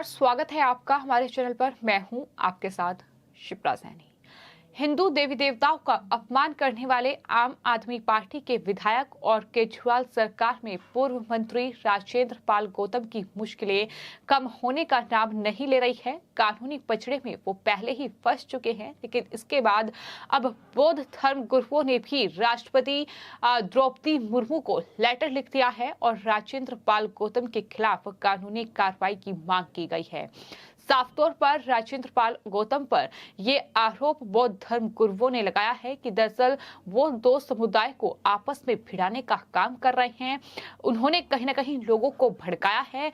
स्वागत है आपका हमारे चैनल पर। मैं हूं आपके साथ शिप्रा सैनी। हिंदू देवी देवताओं का अपमान करने वाले आम आदमी पार्टी के विधायक और केजरीवाल सरकार में पूर्व मंत्री राजेंद्र पाल गौतम की मुश्किलें कम होने का नाम नहीं ले रही है। कानूनी पचड़े में वो पहले ही फंस चुके हैं, लेकिन इसके बाद अब बौद्ध धर्म गुरुओं ने भी राष्ट्रपति द्रौपदी मुर्मू को लेटर लिख दिया है और राजेंद्र पाल गौतम के खिलाफ कानूनी कार्रवाई की मांग की गई है। साफ तौर पर राजेंद्र पाल गौतम पर ये आरोप बौद्ध धर्म गुरुओं ने लगाया है कि दरअसल वो दो समुदाय को आपस में भिड़ाने का काम कर रहे हैं। उन्होंने कहीं ना कहीं लोगों को भड़काया है।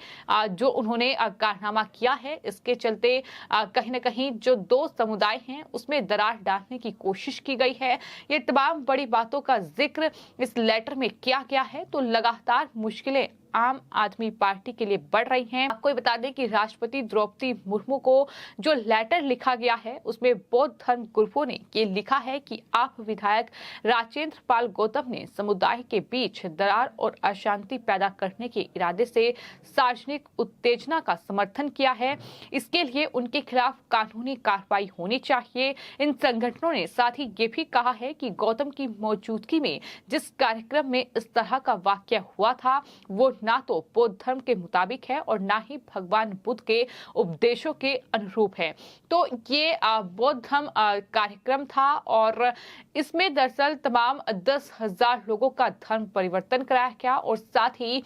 जो उन्होंने कारनामा किया है, इसके चलते कहीं ना कहीं जो दो समुदाय हैं उसमें दरार डालने की कोशिश की गई है। ये तमाम बड़ी बातों का जिक्र इस लेटर में किया गया है। तो लगातार मुश्किलें आम आदमी पार्टी के लिए बढ़ रही हैं। आपको बता दें कि राष्ट्रपति द्रौपदी मुर्मू को जो लेटर लिखा गया है उसमें बौद्ध धर्म गुरुओं ने ये लिखा है कि आप विधायक राजेंद्र पाल गौतम ने समुदाय के बीच दरार और अशांति पैदा करने के इरादे से सार्वजनिक उत्तेजना का समर्थन किया है। इसके लिए उनके खिलाफ कानूनी कार्रवाई होनी चाहिए। इन संगठनों ने साथ ही ये भी कहा है कि गौतम की मौजूदगी में जिस कार्यक्रम में इस तरह का वाकया हुआ था वो ना तो बौद्ध धर्म के मुताबिक है और ना ही भगवान बुद्ध के उपदेशों के अनुरूप है। तो ये बौद्ध धर्म कार्यक्रम था और इसमें दरअसल तमाम 10,000 लोगों का धर्म परिवर्तन कराया गया और साथ ही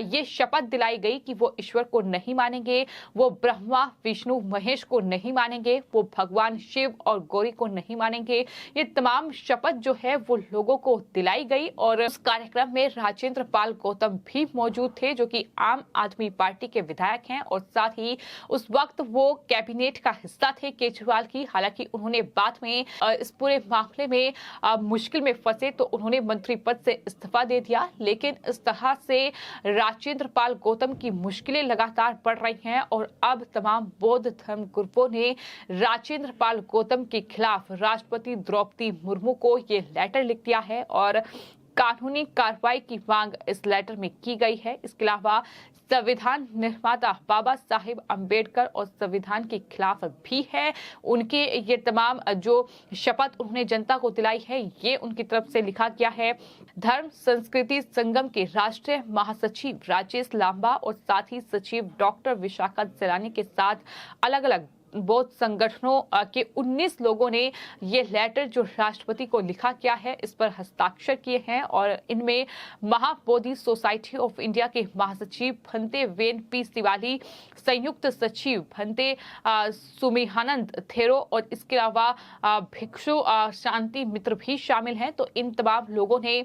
ये शपथ दिलाई गई कि वो ईश्वर को नहीं मानेंगे, वो ब्रह्मा विष्णु महेश को नहीं मानेंगे, वो भगवान शिव और गौरी को नहीं मानेंगे। ये तमाम शपथ जो है वो लोगों को दिलाई गई और उस कार्यक्रम में राजेंद्र पाल गौतम भी मौजूद थे, जो कि आम आदमी पार्टी के विधायक हैं और साथ ही उस वक्त वो कैबिनेट का हिस्सा थे केजरीवाल की। हालांकि उन्होंने बाद में इस पूरे मामले में मुश्किल में फंसे तो उन्होंने मंत्री पद से इस्तीफा दे दिया। लेकिन इस तरह से राजेंद्र पाल गौतम की मुश्किलें लगातार बढ़ रही हैं और अब तमाम बौद्ध धर्म गुरुओं ने राजेंद्र पाल गौतम के खिलाफ राष्ट्रपति द्रौपदी मुर्मू को ये लेटर लिख दिया है और कानूनी कार्रवाई की मांग इस लेटर में की गई है। इसके अलावा संविधान निर्माता बाबा साहिब अंबेडकर और संविधान के खिलाफ भी है। उनके ये तमाम जो शपथ उन्होंने जनता को दिलाई है ये उनकी तरफ से लिखा गया है। धर्म संस्कृति संगम के राष्ट्रीय महासचिव राजेश लांबा और साथ ही सचिव डॉक्टर विशाखा सैलानी के साथ अलग अलग बौद्ध संगठनों के 19 लोगों ने ये लेटर जो राष्ट्रपति को लिखा गया है इस पर हस्ताक्षर किए हैं और इनमें महाबोधि सोसाइटी ऑफ इंडिया के महासचिव भंते वेन पी तिवारी, संयुक्त सचिव भंते सुमिहानंद थेरो और इसके अलावा भिक्षु शांति मित्र भी शामिल हैं। तो इन तमाम लोगों ने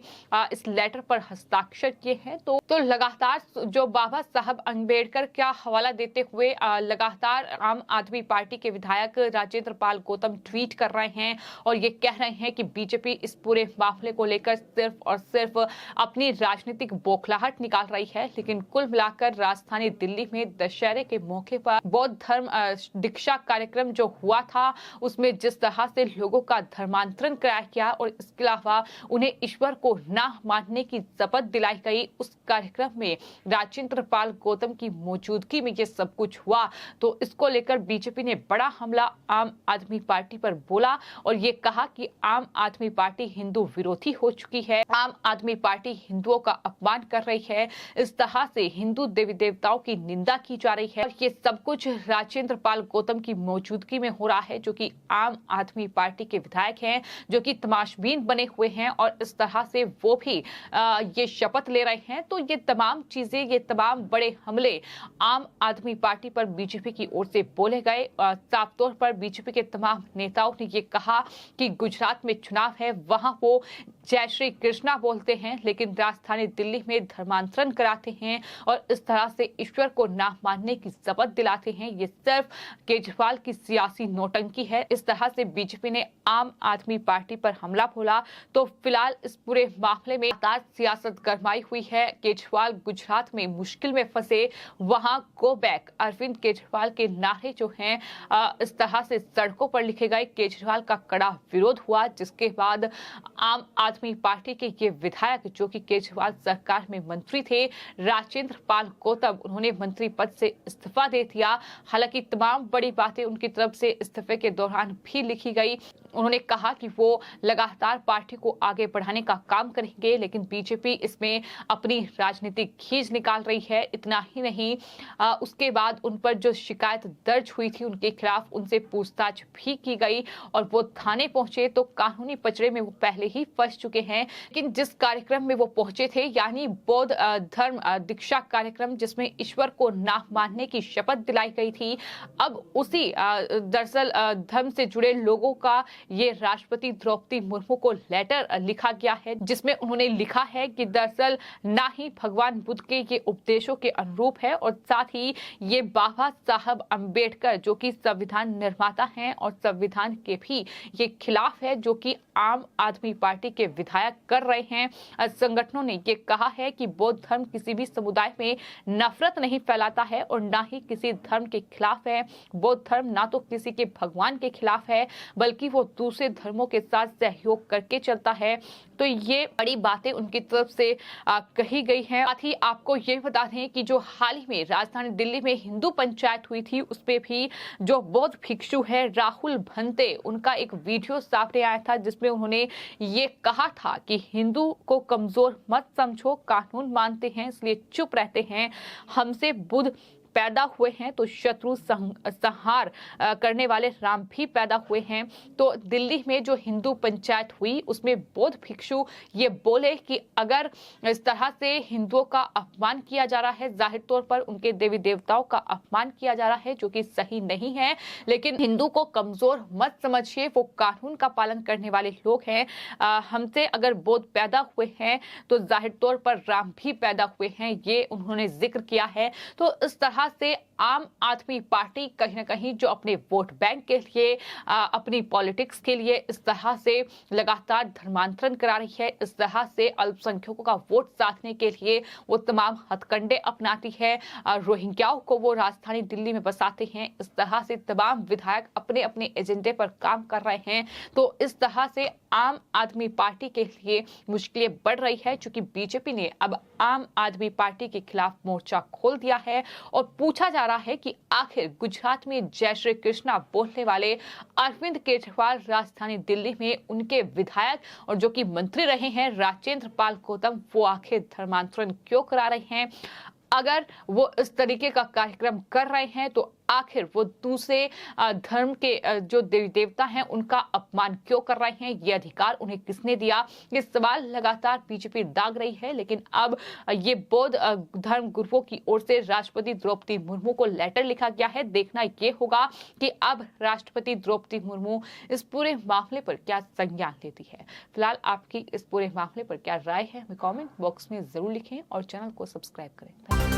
इस लेटर पर हस्ताक्षर किए हैं। तो लगातार जो बाबा साहब अंबेडकर का हवाला देते हुए लगातार आम आदमी पार्टी के विधायक राजेंद्र पाल गौतम ट्वीट कर रहे हैं और ये कह रहे हैं कि बीजेपी इस पूरे मामले को लेकर सिर्फ और सिर्फ अपनी राजनीतिक बौखलाहट निकाल रही है। लेकिन कुल मिलाकर राजधानी दिल्ली में दशहरे के मौके पर बौद्ध धर्म दीक्षा कार्यक्रम जो हुआ था उसमें जिस तरह से लोगों का धर्मांतरण कराया गया और इसके अलावा उन्हें ईश्वर को ना मानने की शपथ दिलाई गई, उस कार्यक्रम में राजेंद्र पाल गौतम की मौजूदगी में ये सब कुछ हुआ। तो इसको लेकर बीजेपी ने बड़ा हमला आम आदमी पार्टी पर बोला और ये कहा कि आम आदमी पार्टी हिंदू विरोधी हो चुकी है, आम आदमी पार्टी हिंदुओं का अपमान कर रही है, इस तरह से हिंदू देवी देवताओं की निंदा की जा रही है और ये सब कुछ राजेंद्र पाल गौतम की मौजूदगी में हो रहा है, जो कि आम आदमी पार्टी के विधायक हैं, जो कि तमाशबीन बने हुए हैं और इस तरह से वो भी ये शपथ ले रहे हैं। तो ये तमाम चीजें, ये तमाम बड़े हमले आम आदमी पार्टी पर बीजेपी की ओर से बोले गए। साफ तौर पर बीजेपी के तमाम नेताओं ने ये कहा कि गुजरात में चुनाव है, वहां वो जय श्री कृष्णा बोलते हैं लेकिन राजधानी दिल्ली में धर्मांतरण कराते हैं और इस तरह से ईश्वर को ना मानने की शपथ दिलाते हैं। ये सिर्फ केजरीवाल की सियासी नौटंकी है। इस तरह से बीजेपी ने आम आदमी पार्टी पर हमला बोला। तो फिलहाल इस पूरे मामले में लगातार सियासत गरमाई हुई है। केजरीवाल गुजरात में मुश्किल में फंसे, वहां गो बैक अरविंद केजरीवाल के नारे जो हैं इस तरह से सड़कों पर लिखे गए। केजरीवाल का कड़ा विरोध हुआ, जिसके बाद आम आदमी पार्टी के ये विधायक, जो कि केजरीवाल सरकार में मंत्री थे, राजेंद्र पाल गौतम, उन्होंने मंत्री पद से इस्तीफा दे दिया। हालांकि तमाम बड़ी बातें उनकी तरफ से इस्तीफे के दौरान भी लिखी गई। उन्होंने कहा कि वो लगातार पार्टी को आगे बढ़ाने का काम करेंगे, लेकिन बीजेपी इसमें अपनी राजनीतिक खींच निकाल रही है। इतना ही नहीं, उसके बाद उन पर जो शिकायत दर्ज हुई थी उनके खिलाफ, उनसे पूछताछ भी की गई और वो थाने पहुंचे तो कानूनी पचड़े में वो पहले ही फंस चुके हैं। लेकिन जिस कार्यक्रम में वो पहुंचे थे, यानी बौद्ध धर्म दीक्षा कार्यक्रम, जिसमें ईश्वर को ना मानने की शपथ दिलाई गई थी, अब उसी दरअसल धर्म से जुड़े लोगों का ये राष्ट्रपति द्रौपदी मुर्मू को लेटर लिखा गया है, जिसमें उन्होंने लिखा है कि दरअसल ना ही भगवान बुद्ध के ये उपदेशों के अनुरूप है और साथ ही ये बाबा साहब अंबेडकर, जो कि संविधान निर्माता हैं और संविधान के भी ये खिलाफ है, जो कि आम आदमी पार्टी के विधायक कर रहे हैं। संगठनों ने ये कहा है कि बौद्ध धर्म किसी भी समुदाय में नफरत नहीं फैलाता है और ना ही किसी धर्म के खिलाफ है। बौद्ध धर्म ना तो किसी के भगवान के खिलाफ है, बल्कि वो दूसरे धर्मों के साथ सहयोग करके चलता है। तो ये बड़ी बातें उनकी तरफ से कही गई हैं। साथ ही आपको ये बता दें कि जो हाल ही में राजधानी दिल्ली में हिंदू पंचायत हुई थी, उसपे भी जो बौद्ध भिक्षु है राहुल भंते, उनका एक वीडियो सामने आया था, जिसमें उन्होंने ये कहा था कि हिंदू को कमजोर मत समझो, कानून मानते हैं इसलिए चुप रहते हैं, हमसे बुद्ध पैदा हुए हैं तो शत्रु संहार करने वाले राम भी पैदा हुए हैं। तो दिल्ली में जो हिंदू पंचायत हुई, उसमें बौद्ध भिक्षु ये बोले कि अगर इस तरह से हिंदुओं का अपमान किया जा रहा है, जाहिर तौर पर उनके देवी देवताओं का अपमान किया जा रहा है, जो कि सही नहीं है, लेकिन हिंदू को कमजोर मत समझिए, वो कानून का पालन करने वाले लोग हैं। हमसे अगर बौद्ध पैदा हुए हैं तो जाहिर तौर पर राम भी पैदा हुए हैं, ये उन्होंने जिक्र किया है। तो इस तरह से आम आदमी पार्टी कहीं ना कहीं जो अपने वोट बैंक के लिए, अपनी पॉलिटिक्स के लिए इस तरह से लगातार धर्मांतरण करा रही है, इस तरह से अल्पसंख्यकों का वोट साधने के लिए वो तमाम हथकंडे अपनाती है। रोहिंग्याओं को वो राजधानी दिल्ली में बसाते हैं। इस तरह से तमाम विधायक अपने अपने एजेंडे पर काम कर रहे हैं। तो इस तरह से आम आदमी पार्टी के लिए मुश्किलें बढ़ रही है, क्योंकि बीजेपी ने अब आम आदमी पार्टी के खिलाफ मोर्चा खोल दिया है और पूछा जा रहा है कि आखिर गुजरात में जय श्री कृष्णा बोलने वाले अरविंद केजरीवाल राजधानी दिल्ली में उनके विधायक और जो कि मंत्री रहे हैं राजेंद्र पाल गौतम, वो आखिर धर्मांतरण क्यों करा रहे हैं? अगर वो इस तरीके का कार्यक्रम कर रहे हैं तो आखिर वो दूसरे धर्म के जो देवी देवता हैं उनका अपमान क्यों कर रहे हैं? ये अधिकार उन्हें किसने दिया? ये सवाल लगातार बीजेपी दाग रही है। लेकिन अब ये बौद्ध धर्म गुरुओं की ओर से राष्ट्रपति द्रौपदी मुर्मू को लेटर लिखा गया है। देखना ये होगा कि अब राष्ट्रपति द्रौपदी मुर्मू इस पूरे मामले पर क्या संज्ञान लेती है। फिलहाल आपकी इस पूरे मामले पर क्या राय है, हमें कमेंट बॉक्स में जरूर लिखें और चैनल को सब्सक्राइब करें।